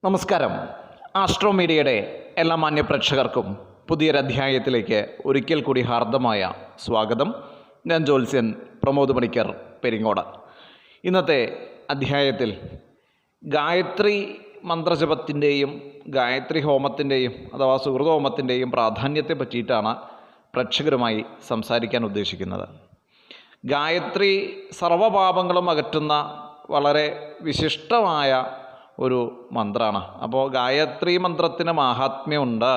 നമസ്കാരം. ആസ്ട്രോ മീഡിയയുടെ എല്ലാ മാന്യപ്രേക്ഷകർക്കും പുതിയൊരധ്യായത്തിലേക്ക് ഒരിക്കൽ കൂടി ഹാർദമായ സ്വാഗതം. ഞാൻ ജ്യോത്സ്യൻ പ്രമോദ് പണിക്കർ, പെരിങ്ങോട്. ഇന്നത്തെ അധ്യായത്തിൽ ഗായത്രി മന്ത്രജപത്തിൻ്റെയും ഗായത്രി ഹോമത്തിൻ്റെയും അഥവാ സുഹൃതഹോമത്തിൻ്റെയും പ്രാധാന്യത്തെ പറ്റിയിട്ടാണ് പ്രേക്ഷകരുമായി സംസാരിക്കാൻ ഉദ്ദേശിക്കുന്നത്. ഗായത്രി സർവ്വപാപങ്ങളും അകറ്റുന്ന വളരെ വിശിഷ്ടമായ ഒരു മന്ത്രമാണ്. അപ്പോൾ ഗായത്രി മന്ത്രത്തിന് മാഹാത്മ്യമുണ്ട്.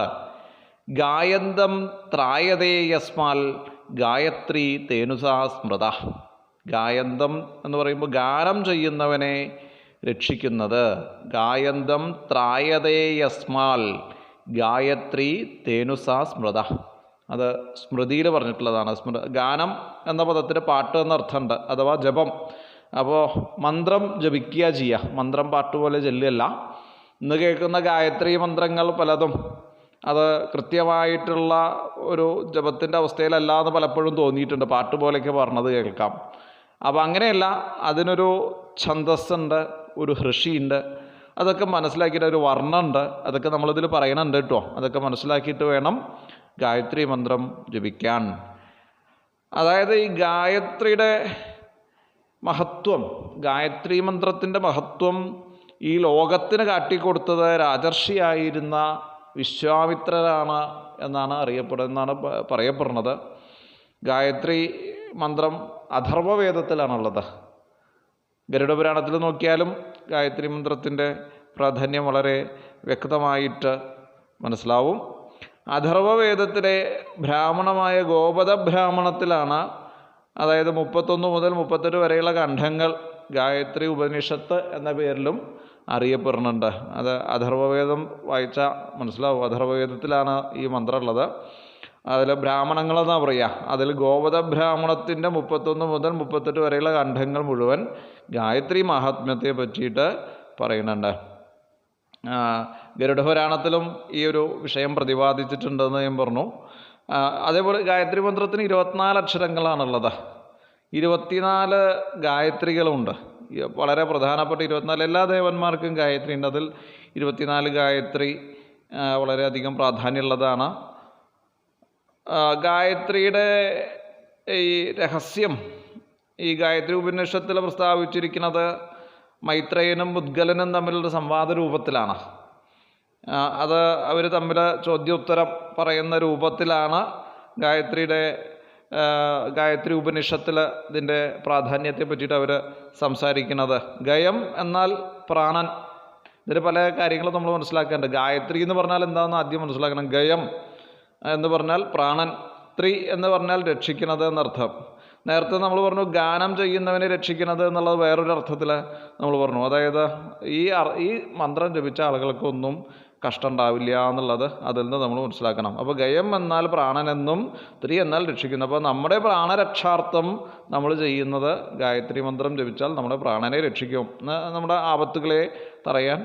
ഗായന്തം ത്രായതേ യസ്മാൽ ഗായത്രി തേനുസാ സ്മൃത. ഗായന്തം എന്ന് പറയുമ്പോൾ ഗാനം ചെയ്യുന്നവനെ രക്ഷിക്കുന്നത്. ഗായന്തം ത്രായതേ യസ്മാൽ ഗായത്രി തേനുസാ സ്മൃത. അത് സ്മൃതിയിൽ പറഞ്ഞിട്ടുള്ളതാണ്. ഗാനം എന്ന പദത്തിന് പാട്ട് എന്നർത്ഥമുണ്ട്, അഥവാ ജപം. അപ്പോൾ മന്ത്രം ജപിക്കുക ചെയ്യുക, മന്ത്രം പാട്ടുപോലെ ചൊല്ലുകയല്ല. ഇന്ന് കേൾക്കുന്ന ഗായത്രി മന്ത്രങ്ങൾ പലതും അത് കൃത്യമായിട്ടുള്ള ഒരു ജപത്തിൻ്റെ അവസ്ഥയിലല്ല എന്ന് പലപ്പോഴും തോന്നിയിട്ടുണ്ട്. പാട്ട് പോലെയൊക്കെ പറഞ്ഞത് കേൾക്കാം. അപ്പോൾ അങ്ങനെയല്ല, അതിനൊരു ഛന്ദസ്സുണ്ട്, ഒരു ഹൃഷിയുണ്ട്. അതൊക്കെ മനസ്സിലാക്കിയിട്ട് ഒരു വർണ്ണമുണ്ട്. അതൊക്കെ നമ്മളിതിൽ പറയണുണ്ട് കേട്ടോ. അതൊക്കെ മനസ്സിലാക്കിയിട്ട് വേണം ഗായത്രി മന്ത്രം ജപിക്കാൻ. അതായത് ഈ ഗായത്രിയുടെ മഹത്വം, ഗായത്രി മന്ത്രത്തിൻ്റെ മഹത്വം ഈ ലോകത്തിന് കാട്ടിക്കൊടുത്തത് രാജർഷിയായിരുന്ന വിശ്വാമിത്രരാണ് എന്നാണ് പറയപ്പെടുന്നത്. ഗായത്രി മന്ത്രം അഥർവവേദത്തിലാണുള്ളത്. ഗരുഡപുരാണത്തിൽ നോക്കിയാലും ഗായത്രി മന്ത്രത്തിൻ്റെ പ്രാധാന്യം വളരെ വ്യക്തമായിട്ട് മനസ്സിലാവും. അഥർവവേദത്തിലെ ബ്രാഹ്മണമായ ഗോപദ ബ്രാഹ്മണത്തിലാണ്, അതായത് 31 മുതൽ 38 വരെയുള്ള ഖണ്ഡങ്ങൾ ഗായത്രി ഉപനിഷത്ത് എന്ന പേരിലും അറിയപ്പെടുന്നുണ്ട്. അത് അഥർവവേദം വായിച്ചാൽ മനസ്സിലാവും. അഥർവവേദത്തിലാണ് ഈ മന്ത്രം ഉള്ളത്. അതിൽ ബ്രാഹ്മണങ്ങളെന്നാണ് പറയുക. അതിൽ ഗോപദ ബ്രാഹ്മണത്തിൻ്റെ 31 മുതൽ 38 വരെയുള്ള ഖണ്ഡങ്ങൾ മുഴുവൻ ഗായത്രി മഹാത്മ്യത്തെ പറ്റിയിട്ട് പറയുന്നുണ്ട്. ഗരുഡപുരാണത്തിലും ഈ ഒരു വിഷയം പ്രതിപാദിച്ചിട്ടുണ്ടെന്ന് ഞാൻ പറഞ്ഞു. അതേപോലെ ഗായത്രി മന്ത്രത്തിന് 24 അക്ഷരങ്ങളാണുള്ളത്. 24 ഗായത്രികളുണ്ട്. വളരെ പ്രധാനപ്പെട്ട 24, എല്ലാ ദേവന്മാർക്കും ഗായത്രി ഉണ്ട്. അതിൽ 24 ഗായത്രി വളരെയധികം പ്രാധാന്യമുള്ളതാണ്. ഗായത്രിയുടെ ഈ രഹസ്യം ഈ ഗായത്രി ഉപനിഷത്തിൽ പ്രസ്താവിച്ചിരിക്കുന്നത് മൈത്രേയനും മുദ്ഗലനും തമ്മിലുള്ള സംവാദ രൂപത്തിലാണ്. അത് അവർ തമ്മിൽ ചോദ്യോത്തരം പറയുന്ന രൂപത്തിലാണ് ഗായത്രി ഉപനിഷത്തിൽ ഇതിൻ്റെ പ്രാധാന്യത്തെ പറ്റിയിട്ട് അവർ സംസാരിക്കുന്നത്. ഗയം എന്നാൽ പ്രാണൻ. ഇതിൽ പല കാര്യങ്ങളും നമ്മൾ മനസ്സിലാക്കേണ്ടത്. ഗായത്രി എന്ന് പറഞ്ഞാൽ എന്താണെന്ന് ആദ്യം മനസ്സിലാക്കണം. ഗയം എന്ന് പറഞ്ഞാൽ പ്രാണൻ, ത്രി എന്ന് പറഞ്ഞാൽ രക്ഷിക്കുന്നത് എന്നർത്ഥം. നേരത്തെ നമ്മൾ പറഞ്ഞു ഗാനം ചെയ്യുന്നവനെ രക്ഷിക്കുന്നത് എന്നുള്ളത് വേറൊരു അർത്ഥത്തിൽ നമ്മൾ പറഞ്ഞു. അതായത് ഈ മന്ത്രം ജപിച്ച ആളുകൾക്കൊന്നും കഷ്ടം ഉണ്ടാവില്ല എന്നുള്ളത് അതിൽ നിന്ന് നമ്മൾ മനസ്സിലാക്കണം. അപ്പോൾ ഗയം എന്നാൽ പ്രാണനെന്നും ത്രി എന്നാൽ രക്ഷിക്കുന്നു. അപ്പോൾ നമ്മുടെ പ്രാണരക്ഷാർത്ഥം നമ്മൾ ചെയ്യുന്നത് ഗായത്രി മന്ത്രം ജപിച്ചാൽ നമ്മുടെ പ്രാണനെ രക്ഷിക്കും. നമ്മുടെ ആപത്തുകളെ തടയാൻ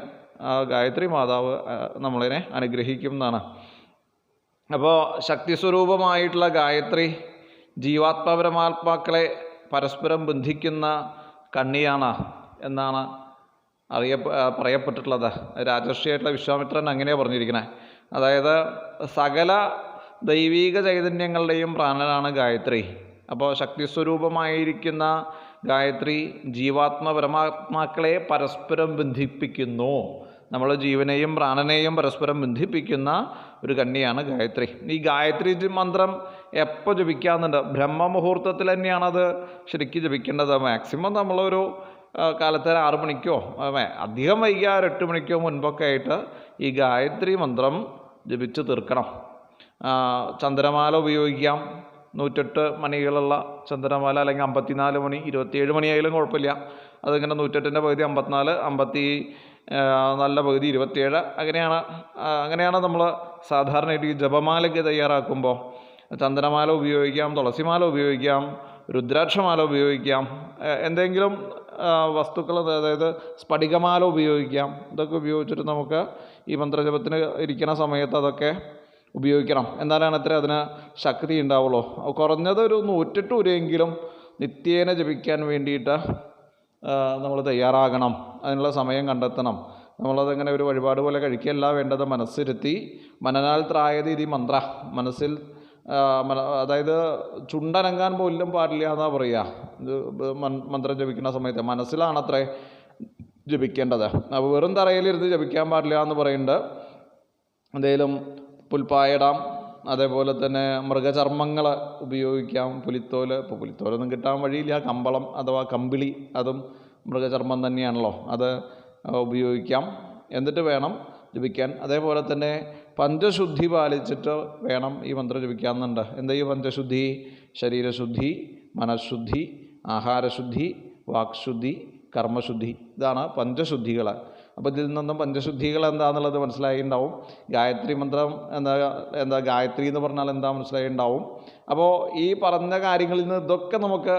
ഗായത്രി മാതാവ് നമ്മളതിനെ അനുഗ്രഹിക്കും എന്നാണ്. അപ്പോൾ ശക്തിസ്വരൂപമായിട്ടുള്ള ഗായത്രി ജീവാത്മപരമാത്മാക്കളെ പരസ്പരം ബന്ധിക്കുന്ന കണ്ണിയാണ് എന്നാണ് പറയപ്പെട്ടിട്ടുള്ളത്. രാജർഷിയായിട്ടുള്ള വിശ്വാമിത്രൻ അങ്ങനെയാണ് പറഞ്ഞിരിക്കുന്നത്. അതായത് സകല ദൈവീക ചൈതന്യങ്ങളുടെയും പ്രാണനാണ് ഗായത്രി. അപ്പോൾ ശക്തിസ്വരൂപമായിരിക്കുന്ന ഗായത്രി ജീവാത്മപരമാത്മാക്കളെ പരസ്പരം ബന്ധിപ്പിക്കുന്നു. നമ്മൾ ജീവനെയും പ്രാണനെയും പരസ്പരം ബന്ധിപ്പിക്കുന്ന ഒരു കണ്ണിയാണ് ഗായത്രി. ഈ ഗായത്രി മന്ത്രം എപ്പോൾ ജപിക്കാമെന്നുണ്ട്. ബ്രഹ്മമുഹൂർത്തത്തിൽ തന്നെയാണത് ശരിക്കും ജപിക്കേണ്ടത്. മാക്സിമം നമ്മളൊരു കാലത്ത് 6 മണിക്കോ അധികം വൈകിയ 8 മണിക്കോ മുൻപൊക്കെ ആയിട്ട് ഈ ഗായത്രി മന്ത്രം ജപിച്ച് തീർക്കണം. ചന്ദ്രമാല ഉപയോഗിക്കാം. 108 മണികളുള്ള ചന്ദ്രമാല, അല്ലെങ്കിൽ 54 മണി, 27 മണിയായാലും കുഴപ്പമില്ല. അതിങ്ങനെ 108ൻ്റെ പകുതി 54, നല്ല പകുതി 27, അങ്ങനെയാണ് നമ്മൾ സാധാരണയായിട്ട് ഈ ജപമാലയ്ക്ക് തയ്യാറാക്കുമ്പോൾ. ചന്ദ്രമാല ഉപയോഗിക്കാം, തുളസിമാല ഉപയോഗിക്കാം, രുദ്രാക്ഷമാല ഉപയോഗിക്കാം, എന്തെങ്കിലും വസ്തുക്കൾ, അതായത് സ്ഫടികമാല ഉപയോഗിക്കാം. ഇതൊക്കെ ഉപയോഗിച്ചിട്ട് നമുക്ക് ഈ മന്ത്രജപത്തിന് ഇരിക്കുന്ന സമയത്ത് അതൊക്കെ ഉപയോഗിക്കണം. എന്നാലാണ് അതിന് ശക്തി ഉണ്ടാവുള്ളൂ. കുറഞ്ഞത് ഒരു 108 വരെയെങ്കിലും നിത്യേന ജപിക്കാൻ വേണ്ടിയിട്ട് നമ്മൾ തയ്യാറാകണം. അതിനുള്ള സമയം കണ്ടെത്തണം. നമ്മളതങ്ങനെ ഒരു വഴിപാട് പോലെ കഴിക്കുകയല്ല വേണ്ടത്. മനസ്സിരുത്തി മനനാൽ ത്രായത് ഇതി മന്ത്ര, മനസ്സിൽ അതായത് ചുണ്ടനങ്ങാൻ പോലും പാടില്ല എന്നാണ് പറയുക. ഇത് മന്ത്രം ജപിക്കുന്ന സമയത്ത് മനസ്സിലാണത്രേ ജപിക്കേണ്ടത്. അപ്പോൾ വെറും തറയിലിരുന്ന് ജപിക്കാൻ പാടില്ല എന്ന് പറയുന്നുണ്ട്. എന്തെങ്കിലും പുൽപ്പായിടാം, അതേപോലെ തന്നെ മൃഗചർമ്മങ്ങൾ ഉപയോഗിക്കാം. പുലിത്തോല്, ഇപ്പോൾ പുലിത്തോലൊന്നും കിട്ടാൻ വഴിയില്ല. കമ്പളം അഥവാ കമ്പിളി, അതും മൃഗചർമ്മം തന്നെയാണല്ലോ, അത് ഉപയോഗിക്കാം. എന്നിട്ട് വേണം ജപിക്കാൻ. അതേപോലെ തന്നെ പഞ്ചശുദ്ധി പാലിച്ചിട്ട് വേണം ഈ മന്ത്രം ജപിക്കാമെന്നുണ്ട്. എന്താ ഈ പഞ്ചശുദ്ധി? ശരീരശുദ്ധി, മനഃശുദ്ധി, ആഹാരശുദ്ധി, വാക്ശുദ്ധി, കർമ്മശുദ്ധി. ഇതാണ് പഞ്ചശുദ്ധികൾ. അപ്പോൾ ഇതിൽ നിന്നും പഞ്ചശുദ്ധികൾ എന്താണെന്നുള്ളത് മനസ്സിലായിട്ടുണ്ടാവും. ഗായത്രി മന്ത്രം എന്താ ഗായത്രി എന്ന് പറഞ്ഞാൽ എന്താ മനസ്സിലായിട്ടുണ്ടാവും. അപ്പോൾ ഈ പറഞ്ഞ കാര്യങ്ങളിൽ നിന്ന് ഇതൊക്കെ നമുക്ക്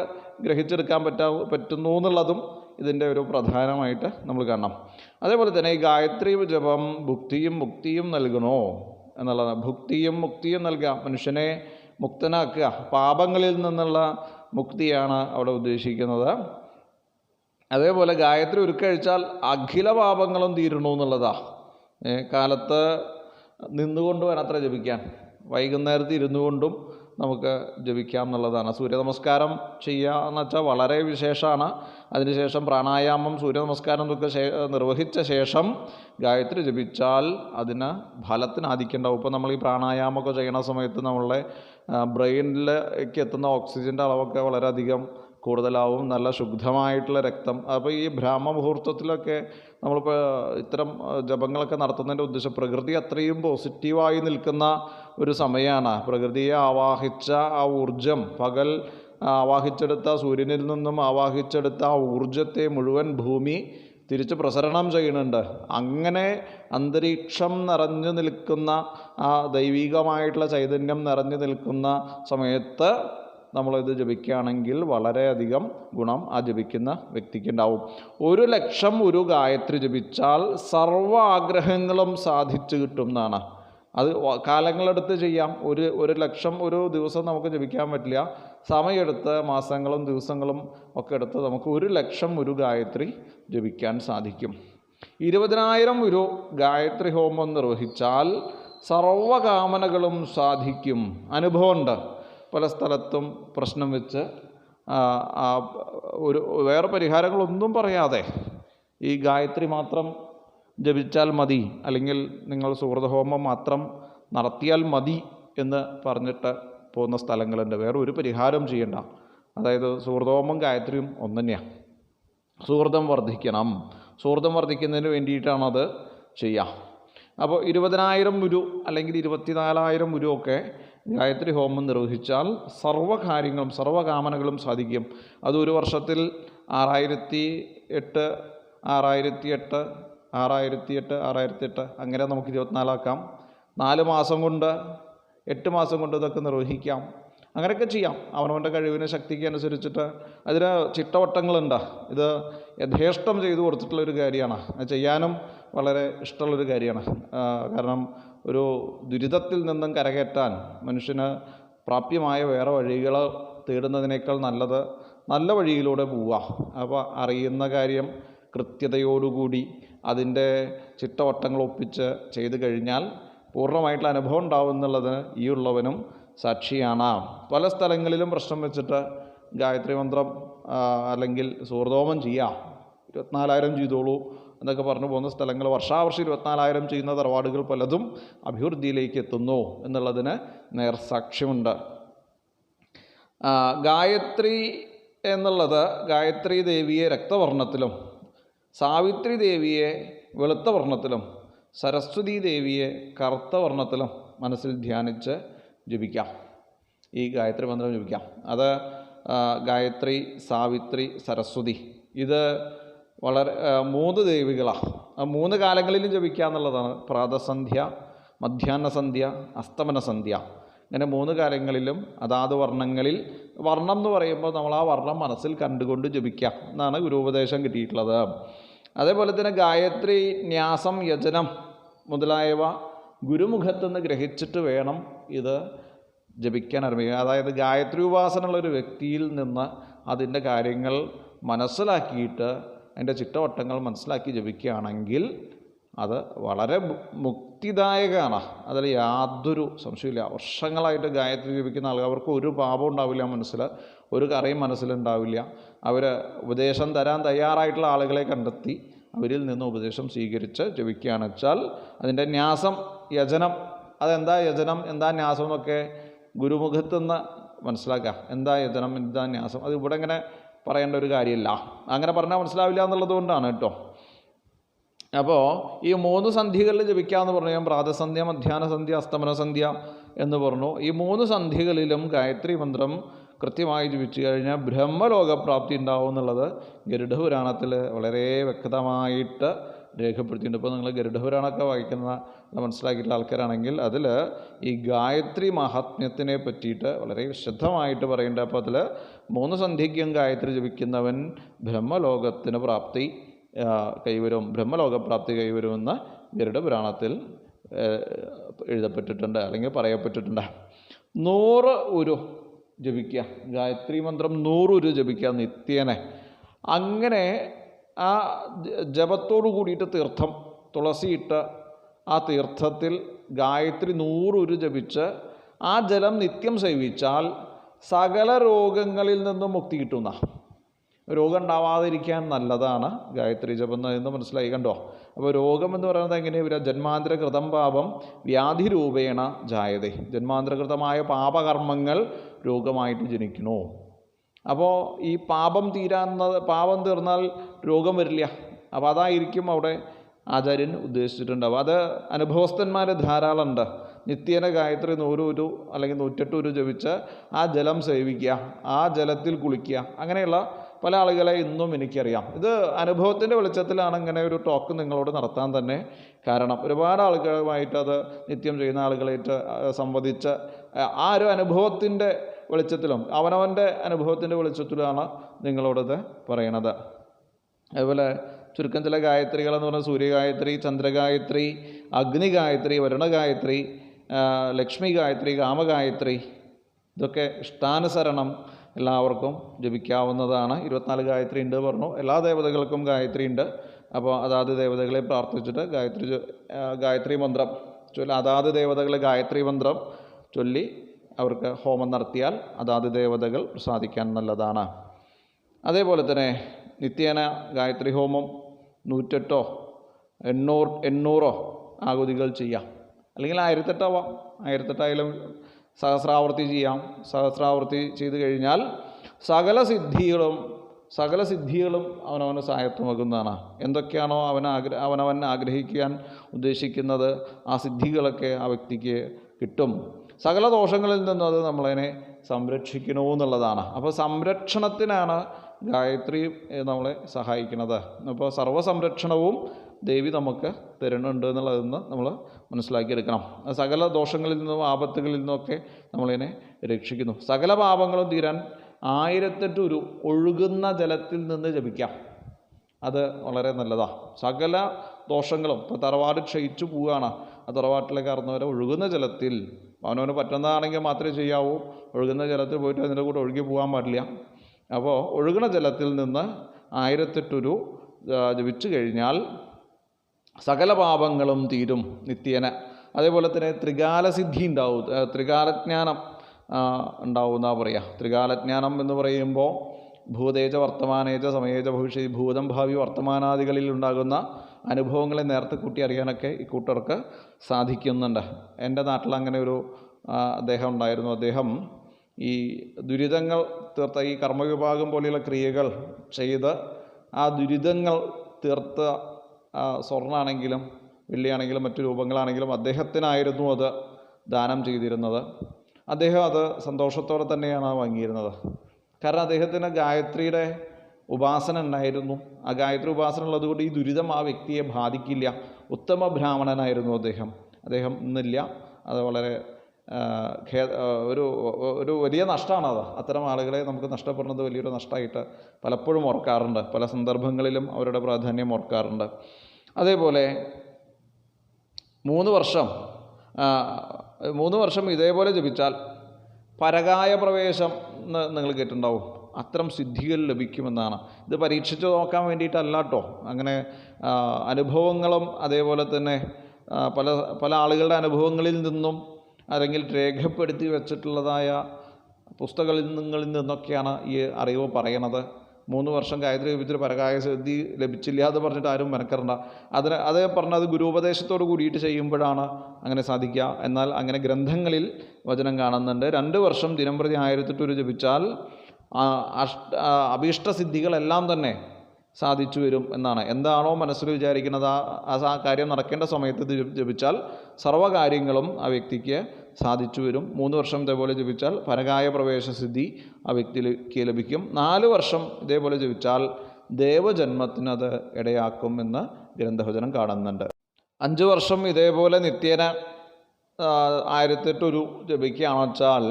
ഗ്രഹിച്ചെടുക്കാൻ പറ്റുന്നു എന്നുള്ളതും ഇതിൻ്റെ ഒരു പ്രധാനമായിട്ട് നമ്മൾ കാണണം. അതേപോലെ തന്നെ ഈ ഗായത്രി ജപം ഭുക്തിയും മുക്തിയും നൽകണോ എന്നുള്ളതാണ്. ഭുക്തിയും മുക്തിയും നൽകാം, മനുഷ്യനെ മുക്തനാക്കുക. പാപങ്ങളിൽ നിന്നുള്ള മുക്തിയാണ് അവിടെ ഉദ്ദേശിക്കുന്നത്. അതേപോലെ ഗായത്രി ഉരുക്കഴിച്ചാൽ അഖില പാപങ്ങളും തീരണു എന്നുള്ളതാണ്. കാലത്ത് നിന്നുകൊണ്ട് വേണം അത്ര ജപിക്കാൻ, വൈകുന്നേരത്ത് ഇരുന്നു കൊണ്ടും നമുക്ക് ജപിക്കാം എന്നുള്ളതാണ്. സൂര്യനമസ്കാരം ചെയ്യുക എന്ന് വെച്ചാൽ വളരെ വിശേഷമാണ്. അതിനുശേഷം പ്രാണായാമം, സൂര്യനമസ്കാരം എന്നൊക്കെ നിർവഹിച്ച ശേഷം ഗായത്രി ജപിച്ചാൽ അതിന് ഫലത്തിന് ആധിക്യമുണ്ടാവും. ഇപ്പോൾ നമ്മൾ ഈ പ്രാണായാമമൊക്കെ ചെയ്യണ സമയത്ത് നമ്മളുടെ ബ്രെയിനിലേക്ക് എത്തുന്ന ഓക്സിജൻ്റെ അളവൊക്കെ വളരെയധികം കൂടുതലാവും. നല്ല ശുദ്ധമായിട്ടുള്ള രക്തം. അപ്പോൾ ഈ ബ്രാഹ്മമുഹൂർത്തത്തിലൊക്കെ നമ്മളിപ്പോൾ ഇത്തരം ജപങ്ങളൊക്കെ നടത്തുന്നതിൻ്റെ ഉദ്ദേശം പ്രകൃതി അത്രയും പോസിറ്റീവായി നിൽക്കുന്ന ഒരു സമയമാണ്. പ്രകൃതിയെ ആവാഹിച്ച ആ ഊർജം, പകൽ ആവാഹിച്ചെടുത്ത സൂര്യനിൽ നിന്നും ആവാഹിച്ചെടുത്ത ആ ഊർജത്തെ മുഴുവൻ ഭൂമി തിരിച്ച് പ്രസരണം ചെയ്യുന്നുണ്ട്. അങ്ങനെ അന്തരീക്ഷം നിറഞ്ഞു നിൽക്കുന്ന ആ ദൈവികമായിട്ടുള്ള ചൈതന്യം നിറഞ്ഞു നിൽക്കുന്ന സമയത്ത് നമ്മളിത് ജപിക്കുകയാണെങ്കിൽ വളരെയധികം ഗുണം ആ ജപിക്കുന്ന വ്യക്തിക്കുണ്ടാവും. 1,00,000 ഒരു ഗായത്രി ജപിച്ചാൽ സർവ്വ ആഗ്രഹങ്ങളും സാധിച്ചു കിട്ടും എന്നാണ്. അത് കാലങ്ങളെടുത്ത് ചെയ്യാം. 1,00,000 ഒരു ദിവസം നമുക്ക് ജപിക്കാൻ പറ്റില്ല. സമയമെടുത്ത് മാസങ്ങളും ദിവസങ്ങളും ഒക്കെ എടുത്ത് നമുക്ക് 1,00,000 ഒരു ഗായത്രി ജപിക്കാൻ സാധിക്കും. 20,000 ഒരു ഗായത്രി ഹോമം നിർവഹിച്ചാൽ സർവ്വകാമനകളും സാധിക്കും. അനുഭവമുണ്ട്. പല സ്ഥലത്തും പ്രശ്നം വെച്ച് വേറെ പരിഹാരങ്ങളൊന്നും പറയാതെ ഈ ഗായത്രി മാത്രം ജപിച്ചാൽ മതി, അല്ലെങ്കിൽ നിങ്ങൾ സുഹൃതഹോമം മാത്രം നടത്തിയാൽ മതി എന്ന് പറഞ്ഞിട്ട് പോകുന്ന സ്ഥലങ്ങളുണ്ട്. വേറെ ഒരു പരിഹാരം ചെയ്യണ്ട. അതായത് സുഹൃതഹോമം ഗായത്രിയും ഒന്ന് തന്നെയാണ്. സുഹൃതം വർദ്ധിക്കണം. സുഹൃതം വർദ്ധിക്കുന്നതിന് വേണ്ടിയിട്ടാണത് ചെയ്യുക. അപ്പോൾ 20,000 ഗുരു അല്ലെങ്കിൽ 24,000 ഗുരു ഒക്കെ ഗായത്രി ഹോമം നിർവഹിച്ചാൽ സർവ്വകാര്യങ്ങളും സർവ്വകാമനകളും സാധിക്കും. അത് ഒരു വർഷത്തിൽ 6,008 അങ്ങനെ നമുക്ക് 24 ആക്കാം. 4 മാസം കൊണ്ട് 8 മാസം കൊണ്ട് ഇതൊക്കെ നിർവഹിക്കാം. അങ്ങനെയൊക്കെ ചെയ്യാം. അവനവൻ്റെ കഴിവിന് ശക്തിക്ക് അനുസരിച്ചിട്ട് അതിന് ചിട്ടവട്ടങ്ങളുണ്ട്. ഇത് യഥേഷ്ടം ചെയ്തു കൊടുത്തിട്ടുള്ളൊരു കാര്യമാണ്. അത് ചെയ്യാനും വളരെ ഇഷ്ടമുള്ളൊരു കാര്യമാണ്. കാരണം ഒരു ദുരിതത്തിൽ നിന്നും കരകയറ്റാൻ മനുഷ്യന് പ്രാപ്യമായ വേറെ വഴികൾ തേടുന്നതിനേക്കാൾ നല്ലത് നല്ല വഴിയിലൂടെ പോവുക. അപ്പോൾ അറിയുന്ന കാര്യം കൃത്യതയോടുകൂടി അതിൻ്റെ ചിട്ടവട്ടങ്ങൾ ഒപ്പിച്ച് ചെയ്തു കഴിഞ്ഞാൽ പൂർണ്ണമായിട്ടുള്ള അനുഭവം ഉണ്ടാവും എന്നുള്ളത് ഈ ഉള്ളവനും സാക്ഷിയാണ്. പല സ്ഥലങ്ങളിലും പ്രശ്നം വെച്ചിട്ട് ഗായത്രി മന്ത്രം അല്ലെങ്കിൽ സുഹൃതോമം ചെയ്യാം, 24,000 ചെയ്തോളൂ എന്നൊക്കെ പറഞ്ഞു പോകുന്ന സ്ഥലങ്ങൾ വർഷാവർഷം 24,000 ചെയ്യുന്ന തറവാടുകൾ പലതും അഭിവൃദ്ധിയിലേക്ക് എത്തുന്നു എന്നുള്ളതിന് നേർസാക്ഷ്യമുണ്ട്. ഗായത്രി എന്നുള്ളത് ഗായത്രി ദേവിയെ രക്തവർണ്ണത്തിലും, സാവിത്രി ദേവിയെ വെളുത്ത വർണ്ണത്തിലും, സരസ്വതി ദേവിയെ കറുത്ത വർണ്ണത്തിലും മനസ്സിൽ ധ്യാനിച്ച് ജപിക്കാം. ഈ ഗായത്രി മന്ത്രം ജപിക്കാം. അത് ഗായത്രി, സാവിത്രി, സരസ്വതി, ഇത് വളരെ 3 ദേവികളാണ്. ആ 3 കാലങ്ങളിലും ജപിക്കുക എന്നുള്ളതാണ്. പ്രാതസന്ധ്യ, മധ്യാഹ്നസന്ധ്യ, അസ്തമനസന്ധ്യ, ഇങ്ങനെ 3 കാലങ്ങളിലും അതാത് വർണ്ണങ്ങളിൽ. വർണ്ണം എന്ന് പറയുമ്പോൾ നമ്മൾ ആ വർണ്ണം മനസ്സിൽ കണ്ടുകൊണ്ട് ജപിക്കാം എന്നാണ് ഗുരുപദേശം കിട്ടിയിട്ടുള്ളത്. അതേപോലെ തന്നെ ഗായത്രി ന്യാസം, യജനം മുതലായവ ഗുരുമുഖത്തുനിന്ന് ഗ്രഹിച്ചിട്ട് വേണം ഇത് ജപിക്കാൻ ആരംഭിക്കുക. അതായത് ഗായത്രി ഉപാസനയുള്ളൊരു വ്യക്തിയിൽ നിന്ന് അതിൻ്റെ കാര്യങ്ങൾ മനസ്സിലാക്കിയിട്ട് അതിൻ്റെ ചിട്ടവട്ടങ്ങൾ മനസ്സിലാക്കി ജപിക്കുകയാണെങ്കിൽ അത് വളരെ മുക്തിദായകമാണ്. അതിൽ യാതൊരു സംശയമില്ല. വർഷങ്ങളായിട്ട് ഗായത്രി ജപിക്കുന്ന ആളുകൾ, അവർക്ക് ഒരു പാപം ഉണ്ടാവില്ല മനസ്സിൽ, ഒരു കറയും മനസ്സിലുണ്ടാവില്ല. അവർ ഉപദേശം തരാൻ തയ്യാറായിട്ടുള്ള ആളുകളെ കണ്ടെത്തി അവരിൽ നിന്ന് ഉപദേശം സ്വീകരിച്ച് ജപിക്കുകയാണ് വെച്ചാൽ അതിൻ്റെ ന്യാസം, യജനം, അതെന്താ യജനം എന്താ ന്യാസം എന്നൊക്കെ ഗുരുമുഖത്തുനിന്ന് മനസ്സിലാക്കുക. എന്താ യജനം എന്താ ന്യാസം, അത് ഇവിടെ ഇങ്ങനെ പറയേണ്ട ഒരു കാര്യമില്ല. അങ്ങനെ പറഞ്ഞാൽ മനസ്സിലാവില്ല എന്നുള്ളത് കൊണ്ടാണ് കേട്ടോ. അപ്പോൾ ഈ 3 സന്ധികളിൽ ജപിക്കാമെന്ന് പറഞ്ഞു. ഞാൻ പ്രാതസന്ധ്യ, മധ്യാഹ്ന സന്ധ്യ, അസ്തമന സന്ധ്യ എന്ന് പറഞ്ഞു. ഈ 3 സന്ധികളിലും ഗായത്രി മന്ത്രം കൃത്യമായി ജപിച്ചു കഴിഞ്ഞാൽ ബ്രഹ്മലോകപ്രാപ്തി ഉണ്ടാവും എന്നുള്ളത് ഗരുഡപുരാണത്തിൽ വളരെ വ്യക്തമായിട്ട് രേഖപ്പെടുത്തിയിട്ടുണ്ട്. ഇപ്പോൾ നിങ്ങൾ ഗരുഡപുരാണമൊക്കെ വായിക്കുന്ന മനസ്സിലാക്കിയിട്ടുള്ള ആൾക്കാരാണെങ്കിൽ അതിൽ ഈ ഗായത്രി മഹാത്മ്യത്തിനെ പറ്റിയിട്ട് വളരെ വിശദമായിട്ട് പറയുന്നുണ്ട്. അപ്പോൾ അതിൽ 3 സന്ധ്യയ്ക്കും ഗായത്രി ജപിക്കുന്നവൻ ബ്രഹ്മലോകത്തിന് പ്രാപ്തി കൈവരും, ബ്രഹ്മലോകപ്രാപ്തി കൈവരുമെന്ന് ഗരുഡപുരാണത്തിൽ എഴുതപ്പെട്ടിട്ടുണ്ട്, അല്ലെങ്കിൽ പറയപ്പെട്ടിട്ടുണ്ട്. 100 ഉരു ജപിക്കുക, ഗായത്രി മന്ത്രം 100 ഉരു ജപിക്കുക നിത്യേനെ. അങ്ങനെ ആ ജപത്തോടു കൂടിയിട്ട് തീർത്ഥം തുളസിയിട്ട് ആ തീർത്ഥത്തിൽ ഗായത്രി 100 ഉരു ജപിച്ച് ആ ജലം നിത്യം സേവിച്ചാൽ സകല രോഗങ്ങളിൽ നിന്നും മുക്തി കിട്ടുന്ന, രോഗം ഉണ്ടാവാതിരിക്കാൻ നല്ലതാണ് ഗായത്രി ജപം എന്ന് മനസ്സിലായി കണ്ടോ. അപ്പോൾ രോഗം എന്ന് പറയുന്നത് എങ്ങനെയാണ് വരിക? ജന്മാന്തരകൃതം പാപം വ്യാധിരൂപേണ ജായതേ. ജന്മാന്തരകൃതമായ പാപകർമ്മങ്ങൾ രോഗമായിട്ട് ജനിക്കണോ. അപ്പോൾ ഈ പാപം തീർന്നാൽ രോഗം വരില്ല. അപ്പോൾ അതായിരിക്കും അവിടെ ആചാര്യൻ ഉദ്ദേശിച്ചിട്ടുണ്ടാവും. അത് അനുഭവസ്ഥന്മാർ ധാരാളം ഉണ്ട്. നിത്യേന ഗായത്രി 100 ഉരു അല്ലെങ്കിൽ 108 ഉരു ജപിച്ച് ആ ജലം സേവിക്കുക, ആ ജലത്തിൽ കുളിക്കുക, അങ്ങനെയുള്ള പല ആളുകളെ ഇന്നും എനിക്കറിയാം. ഇത് അനുഭവത്തിൻ്റെ വെളിച്ചത്തിലാണ് ഇങ്ങനെ ഒരു ടോക്ക് നിങ്ങളോട് നടത്താൻ തന്നെ കാരണം. ഒരുപാട് ആളുകളുമായിട്ട് അത് നിത്യം ചെയ്യുന്ന ആളുകളായിട്ട് സംവദിച്ച് ആ ഒരു അനുഭവത്തിൻ്റെ വെളിച്ചത്തിലും അവനവൻ്റെ അനുഭവത്തിൻ്റെ വെളിച്ചത്തിലാണ് നിങ്ങളോടത് പറയണത്. അതുപോലെ ചുരുക്കം ചില ഗായത്രികളെന്ന് പറഞ്ഞാൽ സൂര്യഗായത്രി, ചന്ദ്രഗായത്രി, അഗ്നിഗായത്രി, വരുണഗായത്രി, ലക്ഷ്മി ഗായത്രി, കാമഗായത്രി, ഇതൊക്കെ ഇഷ്ടാനുസരണം എല്ലാവർക്കും ജപിക്കാവുന്നതാണ്. 24 ഗായത്രി ഉണ്ട് പറഞ്ഞു. എല്ലാ ദേവതകൾക്കും ഗായത്രി ഉണ്ട്. അപ്പോൾ അതാത് ദേവതകളെ പ്രാർത്ഥിച്ചിട്ട് ഗായത്രി മന്ത്രം ചൊല്ലി, അതാത് ദേവതകളെ ഗായത്രി മന്ത്രം ചൊല്ലി അവർക്ക് ഹോമം നടത്തിയാൽ അതാത് ദേവതകൾ പ്രസാദിക്കാൻ നല്ലതാണ്. അതേപോലെ തന്നെ നിത്യേന ഗായത്രി ഹോമം 108 800 ആകുതികൾ ചെയ്യാം, അല്ലെങ്കിൽ 1008 ആവാം. 1008 ആയാലും സഹസ്രാവർത്തി ചെയ്യാം. സഹസ്രാവർത്തി ചെയ്തു കഴിഞ്ഞാൽ സകല സിദ്ധികളും അവനവന് സഹായത്വമാകുന്നതാണ്. എന്തൊക്കെയാണോ അവനവൻ ആഗ്രഹിക്കാൻ ഉദ്ദേശിക്കുന്നത് ആ സിദ്ധികളൊക്കെ ആ വ്യക്തിക്ക് കിട്ടും. സകല ദോഷങ്ങളിൽ നിന്നും അത് നമ്മളതിനെ സംരക്ഷിക്കണമെന്നുള്ളതാണ്. അപ്പോൾ സംരക്ഷണത്തിനാണ് ഗായത്രി നമ്മളെ സഹായിക്കുന്നത്. അപ്പോൾ സർവ്വസംരക്ഷണവും ദേവി നമുക്ക് തരുന്നുണ്ട് എന്നുള്ളതെന്ന് നമ്മൾ മനസ്സിലാക്കിയെടുക്കണം. സകല ദോഷങ്ങളിൽ നിന്നും ആപത്തുകളിൽ നിന്നൊക്കെ നമ്മളിതിനെ രക്ഷിക്കുന്നു. സകല പാപങ്ങളും തീരാൻ 1008 ഉരു ഒഴുകുന്ന ജലത്തിൽ നിന്ന് ജപിക്കാം. അത് വളരെ നല്ലതാണ്. സകല ദോഷങ്ങളും, ഇപ്പോൾ തറവാട് ക്ഷയിച്ചു പോവുകയാണ്, ആ തറവാട്ടിലേക്ക് കറന്നവരെ ഒഴുകുന്ന ജലത്തിൽ അവനവന് പറ്റുന്നതാണെങ്കിൽ മാത്രമേ ചെയ്യാവൂ. ഒഴുകുന്ന ജലത്തിൽ പോയിട്ട് അതിൻ്റെ കൂടെ ഒഴുകി പോകാൻ പാടില്ല. അപ്പോൾ ഒഴുകുന്ന ജലത്തിൽ നിന്ന് 1008 ഉരു ജപിച്ചു കഴിഞ്ഞാൽ സകല പാപങ്ങളും തീരും നിത്യേന. അതേപോലെ തന്നെ ത്രികാലസിദ്ധി ഉണ്ടാവും, ത്രികാലജ്ഞാനം ഉണ്ടാവും എന്നാണ് പറയുക. ത്രികാലജ്ഞാനം എന്ന് പറയുമ്പോൾ ഭൂതേജ വർത്തമാനേജ സമയേജ ഭവിഷ്യ, ഭൂതം ഭാവി വർത്തമാനാദികളിൽ ഉണ്ടാകുന്ന അനുഭവങ്ങളെ നേരത്തെ കൂട്ടി അറിയാനൊക്കെ ഈ കൂട്ടർക്ക് സാധിക്കുന്നുണ്ട്. എൻ്റെ നാട്ടിൽ അങ്ങനെ ഒരു അദ്ദേഹം ഉണ്ടായിരുന്നു. അദ്ദേഹം ഈ ദുരിതങ്ങൾ തീർത്ത ഈ കർമ്മവിഭാഗം പോലെയുള്ള ക്രിയകൾ ചെയ്ത് ആ ദുരിതങ്ങൾ തീർത്ത സ്വർണ്ണമാണെങ്കിലും വെള്ളിയാണെങ്കിലും മറ്റു രൂപങ്ങളാണെങ്കിലും അദ്ദേഹത്തിനായിരുന്നു അത് ദാനം ചെയ്തിരുന്നത്. അദ്ദേഹം അത് സന്തോഷത്തോടെ തന്നെയാണ് വാങ്ങിയിരുന്നത്. കാരണം അദ്ദേഹത്തിന് ഗായത്രിയുടെ ഉപാസന ഉണ്ടായിരുന്നു. ആ ഗായത്രി ഉപാസന ഉള്ളതുകൊണ്ട് ഈ ദുരിതം ആ വ്യക്തിയെ ബാധിക്കില്ല. ഉത്തമ ബ്രാഹ്മണനായിരുന്നു അദ്ദേഹം ഇന്നില്ല. അത് വളരെ ഒരു വലിയ നഷ്ടമാണത്. അത്തരം ആളുകളെ നമുക്ക് നഷ്ടപ്പെടുന്നത് വലിയൊരു നഷ്ടമായിട്ട് പലപ്പോഴും ഓർക്കാറുണ്ട്. പല സന്ദർഭങ്ങളിലും അവരുടെ പ്രാധാന്യം ഓർക്കാറുണ്ട്. അതേപോലെ 3 വർഷം ഇതേപോലെ ജപിച്ചാൽ പരകായ പ്രവേശം നിങ്ങൾ കേട്ടിട്ടുണ്ടാവും. അത്തരം സിദ്ധികൾ ലഭിക്കുമെന്നാണ്. ഇത് പരീക്ഷിച്ച് നോക്കാൻ വേണ്ടിയിട്ടല്ല കേട്ടോ. അങ്ങനെ അനുഭവങ്ങളും അതേപോലെ തന്നെ പല പല ആളുകളുടെ അനുഭവങ്ങളിൽ നിന്നും അല്ലെങ്കിൽ രേഖപ്പെടുത്തി വച്ചിട്ടുള്ളതായ പുസ്തകങ്ങളിൽ നിന്നൊക്കെയാണ് ഈ അറിവ് പറയണത്. 3 വർഷം ഗായത്രി ജപിച്ചിട്ട് പരകായ സിദ്ധി ലഭിച്ചില്ല എന്ന് പറഞ്ഞിട്ട് ആരും മെനക്കറണ്ട. അതേ പറഞ്ഞത് ഗുരുപദേശത്തോട് കൂടിയിട്ട് ചെയ്യുമ്പോഴാണ് അങ്ങനെ സാധിക്കുക. എന്നാൽ അങ്ങനെ ഗ്രന്ഥങ്ങളിൽ വചനം കാണുന്നുണ്ട്. 2 വർഷം ദിനംപ്രതി 1008 ജപിച്ചാൽ അഭീഷ്ടസിദ്ധികളെല്ലാം തന്നെ സാധിച്ചു വരും എന്നാണ്. എന്താണോ മനസ്സിൽ വിചാരിക്കുന്നത് ആ കാര്യം നടക്കേണ്ട സമയത്ത് ജപിച്ചാൽ സർവ്വകാര്യങ്ങളും ആ വ്യക്തിക്ക് സാധിച്ചു വരും. 3 വർഷം ഇതേപോലെ ജപിച്ചാൽ പരകായ പ്രവേശസിദ്ധി ആ വ്യക്തിക്ക് ലഭിക്കും. 4 വർഷം ഇതേപോലെ ജപിച്ചാൽ ദേവജന്മത്തിനത് ഇടയാക്കും എന്ന് ഗ്രന്ഥവചനം കാണുന്നുണ്ട്. 5 വർഷം ഇതേപോലെ നിത്യേന 1008 ജപിക്കുകയാണെന്ന് വെച്ചാൽ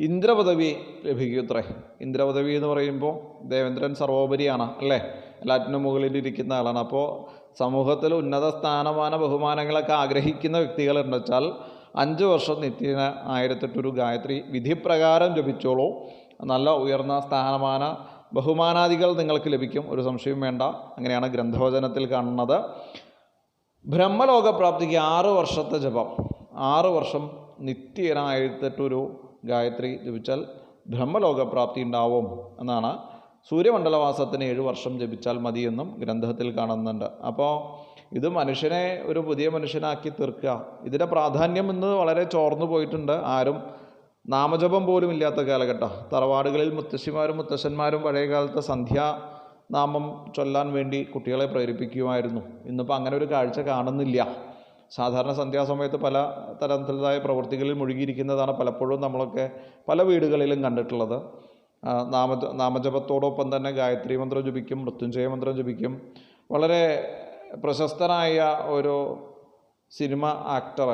ഇന്ദ്രപദവി ലഭിക്കുത്രേ. ഇന്ദ്രപദവി എന്ന് പറയുമ്പോൾ ദേവേന്ദ്രൻ സർവോപരിയാണ് അല്ലേ, എല്ലാറ്റിനും മുകളിലിരിക്കുന്ന ആളാണ്. അപ്പോൾ സമൂഹത്തിൽ ഉന്നത സ്ഥാനമാന ബഹുമാനങ്ങളൊക്കെ ആഗ്രഹിക്കുന്ന വ്യക്തികളുണ്ട് വെച്ചാൽ 5 വർഷം നിത്യേന 1008 ഗായത്രി വിധിപ്രകാരം ജപിച്ചോളൂ. നല്ല ഉയർന്ന സ്ഥാനമാന ബഹുമാനാദികൾ നിങ്ങൾക്ക് ലഭിക്കും, ഒരു സംശയവും വേണ്ട. അങ്ങനെയാണ് ഗ്രന്ഥവചനത്തിൽ കാണുന്നത്. ബ്രഹ്മലോകപ്രാപ്തിക്ക് 6 വർഷത്തെ ജപം, 6 വർഷം നിത്യേന 1008 ഗായത്രി ജപിച്ചാൽ ബ്രഹ്മലോകപ്രാപ്തി ഉണ്ടാവും എന്നാണ്. സൂര്യമണ്ഡലവാസത്തിന് 7 വർഷം ജപിച്ചാൽ മതിയെന്നും ഗ്രന്ഥത്തിൽ കാണുന്നുണ്ട്. അപ്പോൾ ഇത് മനുഷ്യനെ ഒരു പുതിയ മനുഷ്യനാക്കി തീർക്കുക. ഇതിൻ്റെ പ്രാധാന്യം ഇന്ന് വളരെ ചോർന്നു പോയിട്ടുണ്ട്. ആരും നാമജപം പോലും ഇല്ലാത്ത കാലഘട്ടം. തറവാടുകളിൽ മുത്തശ്ശിമാരും മുത്തശ്ശന്മാരും പഴയ കാലത്തെ സന്ധ്യാനാമം ചൊല്ലാൻ വേണ്ടി കുട്ടികളെ പ്രേരിപ്പിക്കുമായിരുന്നു. ഇന്നിപ്പോൾ അങ്ങനെ ഒരു കാഴ്ച കാണുന്നില്ല. സാധാരണ സന്ധ്യാസമയത്ത് പല തരത്തിലുള്ളതായ പ്രവൃത്തികളിൽ മുഴുകിയിരിക്കുന്നതാണ് പലപ്പോഴും നമ്മളൊക്കെ പല വീടുകളിലും കണ്ടിട്ടുള്ളത്. നാമജപത്തോടൊപ്പം തന്നെ ഗായത്രി മന്ത്രം ജപിക്കും, മൃത്യുഞ്ജയ മന്ത്രം ജപിക്കും. വളരെ പ്രശസ്തനായ ഒരു സിനിമ ആക്ടർ,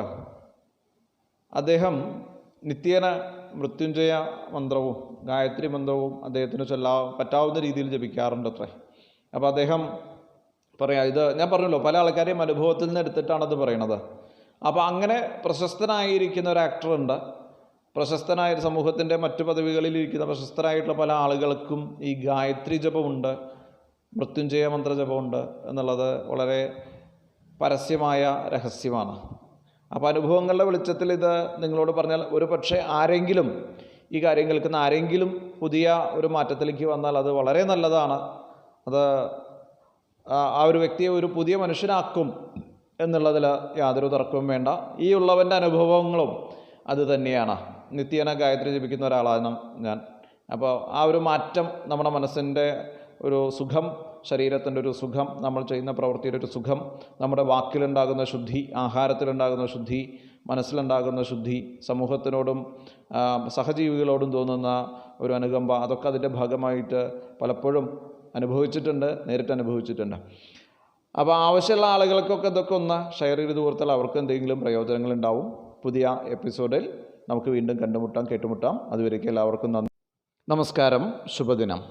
അദ്ദേഹം നിത്യേന മൃത്യുഞ്ജയ മന്ത്രവും ഗായത്രി മന്ത്രവും അദ്ദേഹത്തിന് പറ്റാവുന്ന രീതിയിൽ ജപിക്കാറുണ്ട് അത്രേ. അപ്പോൾ അദ്ദേഹം പറയാം, ഇത് ഞാൻ പറഞ്ഞല്ലോ പല ആൾക്കാരെയും അനുഭവത്തിൽ നിന്ന് എടുത്തിട്ടാണത് പറയണത്. അപ്പോൾ അങ്ങനെ പ്രശസ്തനായിരിക്കുന്ന ഒരു ആക്ടറുണ്ട്, പ്രശസ്തനായ സമൂഹത്തിൻ്റെ മറ്റു പദവികളിലിരിക്കുന്ന പ്രശസ്തരായിട്ടുള്ള പല ആളുകൾക്കും ഈ ഗായത്രി ജപമുണ്ട്, മൃത്യുഞ്ജയ മന്ത്രജപമുണ്ട് എന്നുള്ളത് വളരെ പരസ്യമായ രഹസ്യമാണ്. അപ്പോൾ അനുഭവങ്ങളുടെ വെളിച്ചത്തിൽ ഇത് നിങ്ങളോട് പറഞ്ഞാൽ ഒരു പക്ഷേ ആരെങ്കിലും ഈ കാര്യം കേൾക്കുന്ന ആരെങ്കിലും പുതിയ ഒരു മാറ്റത്തിലേക്ക് വന്നാൽ അത് വളരെ നല്ലതാണ്. അത് ആ ഒരു വ്യക്തിയെ ഒരു പുതിയ മനുഷ്യനാക്കും എന്നുള്ളതിൽ യാതൊരു തർക്കവും വേണ്ട. ഈ ഉള്ളവൻ്റെ അനുഭവങ്ങളും അത് തന്നെയാണ്. നിത്യേന ഗായത്രി ജപിക്കുന്ന ഒരാളാണ് ഞാൻ. അപ്പോൾ ആ ഒരു മാറ്റം നമ്മുടെ മനസ്സിൻ്റെ ഒരു സുഖം, ശരീരത്തിൻ്റെ ഒരു സുഖം, നമ്മൾ ചെയ്യുന്ന പ്രവൃത്തിയുടെ ഒരു സുഖം, നമ്മുടെ വാക്കിലുണ്ടാകുന്ന ശുദ്ധി, ആഹാരത്തിലുണ്ടാകുന്ന ശുദ്ധി, മനസ്സിലുണ്ടാകുന്ന ശുദ്ധി, സമൂഹത്തിനോടും സഹജീവികളോടും തോന്നുന്ന ഒരു അനുകമ്പ, അതൊക്കെ അതിൻ്റെ ഭാഗമായിട്ട് പലപ്പോഴും അനുഭവിച്ചിട്ടുണ്ട്, നേരിട്ട് അനുഭവിച്ചിട്ടുണ്ട്. അപ്പോൾ ആവശ്യമുള്ള ആളുകൾക്കൊക്കെ ഇതൊക്കെ ഒന്ന് ഷെയർ ചെയ്ത് കൊടുത്താൽ അവർക്ക് എന്തെങ്കിലും പ്രയോജനങ്ങളുണ്ടാവും. പുതിയ എപ്പിസോഡിൽ നമുക്ക് വീണ്ടും കണ്ടുമുട്ടാം, കേട്ടുമുട്ടാം. അതുവരേക്കും എല്ലാവർക്കും നന്ദി, നമസ്കാരം, ശുഭദിനം.